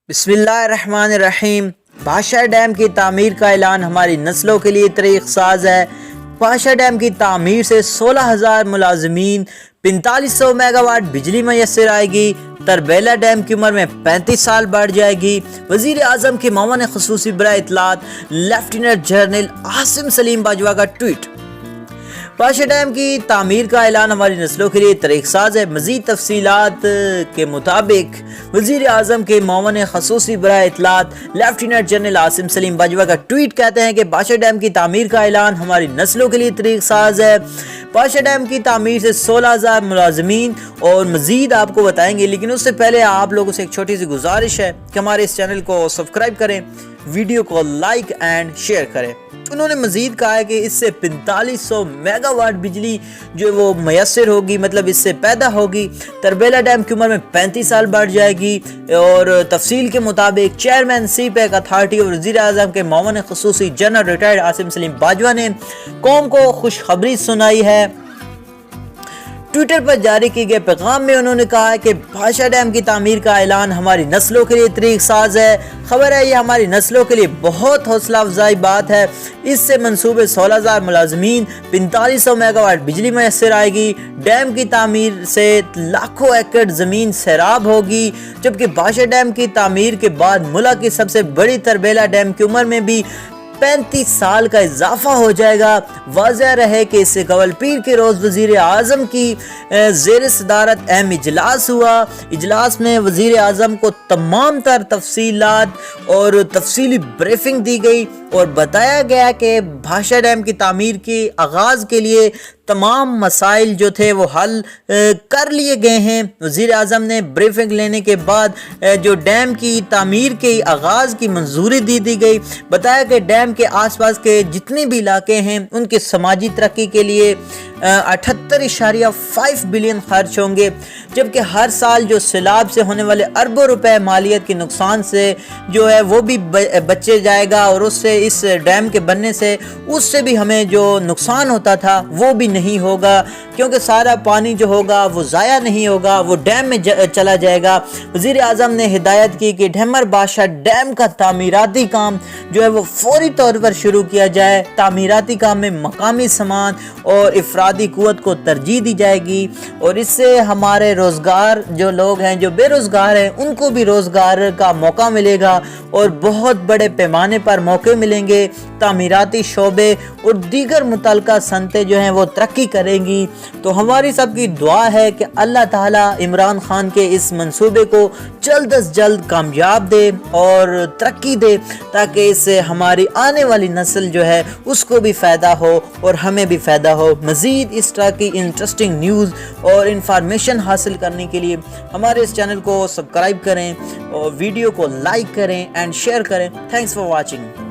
بسم اللہ الرحمن الرحیم۔ بھاشا ڈیم کی تعمیر کا اعلان ہماری نسلوں کے لیے طریق ساز ہے۔ بھاشا ڈیم کی تعمیر سے 16,000 ملازمین 4500 میگا واٹ بجلی میسر آئے گی۔ تربیلا ڈیم کی عمر میں 35 سال بڑھ جائے گی۔ وزیر اعظم کے معاون خصوصی برائے اطلاعات لیفٹیننٹ جنرل عاصم سلیم باجوہ کا ٹویٹ۔ بھاشا ڈیم کی تعمیر کا اعلان ہماری نسلوں کے لیے طریق ساز ہے۔ مزید تفصیلات کے مطابق وزیر اعظم کے معاون خصوصی برائے اطلاعات لیفٹیننٹ جنرل عاصم سلیم باجوہ کا ٹویٹ کہتے ہیں کہ بھاشا ڈیم کی تعمیر کا اعلان ہماری نسلوں کے لیے طریق ساز ہے۔ بھاشا ڈیم کی تعمیر سے 16,000 ملازمین اور مزید آپ کو بتائیں گے، لیکن اس سے پہلے آپ لوگوں سے ایک چھوٹی سی گزارش ہے کہ ہمارے اس چینل کو سبسکرائب کریں، ویڈیو کو لائک اینڈ شیئر کریں۔ انہوں نے مزید کہا ہے کہ اس سے 4500 میگا واٹ بجلی جو وہ میسر ہوگی، مطلب اس سے پیدا ہوگی۔ تربیلا ڈیم کی عمر میں 35 سال بڑھ جائے گی، اور تفصیل کے مطابق چیئرمین سی پیک اتھارٹی اور وزیر اعظم کے معاون خصوصی جنرل ریٹائرڈ عاصم سلیم باجوہ نے قوم کو خوشخبری سنائی ہے۔ ٹویٹر پر جاری کی گئے پیغام میں انہوں نے کہا ہے کہ بھاشا ڈیم کی تعمیر کا اعلان ہماری نسلوں کے لیے طریق ساز ہے۔ خبر ہے یہ ہماری نسلوں کے لیے بہت حوصلہ افزائی بات ہے۔ اس سے منصوبے 16,000 ملازمین 4500 میگا واٹ بجلی میسر آئے گی۔ ڈیم کی تعمیر سے لاکھوں ایکڑ زمین سیراب ہوگی، جبکہ بھاشا ڈیم کی تعمیر کے بعد ملک کی سب سے بڑی تربیلا ڈیم کی عمر میں بھی 35 سال کا اضافہ ہو جائے گا۔ واضح رہے کہ اس سے قبل پیر کے روز وزیر اعظم کی زیر صدارت اہم اجلاس ہوا۔ اجلاس میں وزیر اعظم کو تمام تر تفصیلات اور تفصیلی بریفنگ دی گئی اور بتایا گیا کہ بھاشا ڈیم کی تعمیر کے آغاز کے لیے تمام مسائل جو تھے وہ حل کر لیے گئے ہیں۔ وزیر اعظم نے بریفنگ لینے کے بعد جو ڈیم کی تعمیر کے آغاز کی منظوری دی گئی۔ بتایا کہ ڈیم کے آس پاس کے جتنے بھی علاقے ہیں ان کے سماجی ترقی کے لیے 78.5 بلین خرچ ہوں گے، جبکہ ہر سال جو سیلاب سے ہونے والے اربوں روپے مالیت کے نقصان سے جو ہے وہ بھی بچے جائے گا، اور اس سے اس ڈیم کے بننے سے اس سے بھی ہمیں جو نقصان ہوتا تھا وہ بھی نہیں ہوگا، کیونکہ سارا پانی جو ہوگا وہ ضائع نہیں ہوگا، وہ ڈیم میں چلا جائے گا۔ وزیر اعظم نے ہدایت کی کہ ڈھمر بھاشا ڈیم کا تعمیراتی کام جو ہے وہ فوری طور پر شروع کیا جائے۔ تعمیراتی کام میں مقامی سامان اور افرادی قوت کو ترجیح دی جائے گی، اور اس سے ہمارے روزگار جو لوگ ہیں جو بے روزگار ہیں ان کو بھی روزگار کا موقع ملے گا، اور بہت بڑے پیمانے پر موقع ملیں گے۔ تعمیراتی شعبے اور دیگر متعلقہ صنعتیں جو ہیں وہ ترقی کریں گی۔ تو ہماری سب کی دعا ہے کہ اللہ تعالیٰ عمران خان کے اس منصوبے کو جلد از جلد کامیاب دے اور ترقی دے، تاکہ اس سے ہماری آنے والی نسل جو ہے اس کو بھی فائدہ ہو اور ہمیں بھی فائدہ ہو۔ مزید اس طرح کی انٹرسٹنگ نیوز اور انفارمیشن حاصل کرنے کے لیے ہمارے اس چینل کو سبسکرائب کریں اور ویڈیو کو لائک کریں اینڈ شیئر کریں۔ Thanks for watching.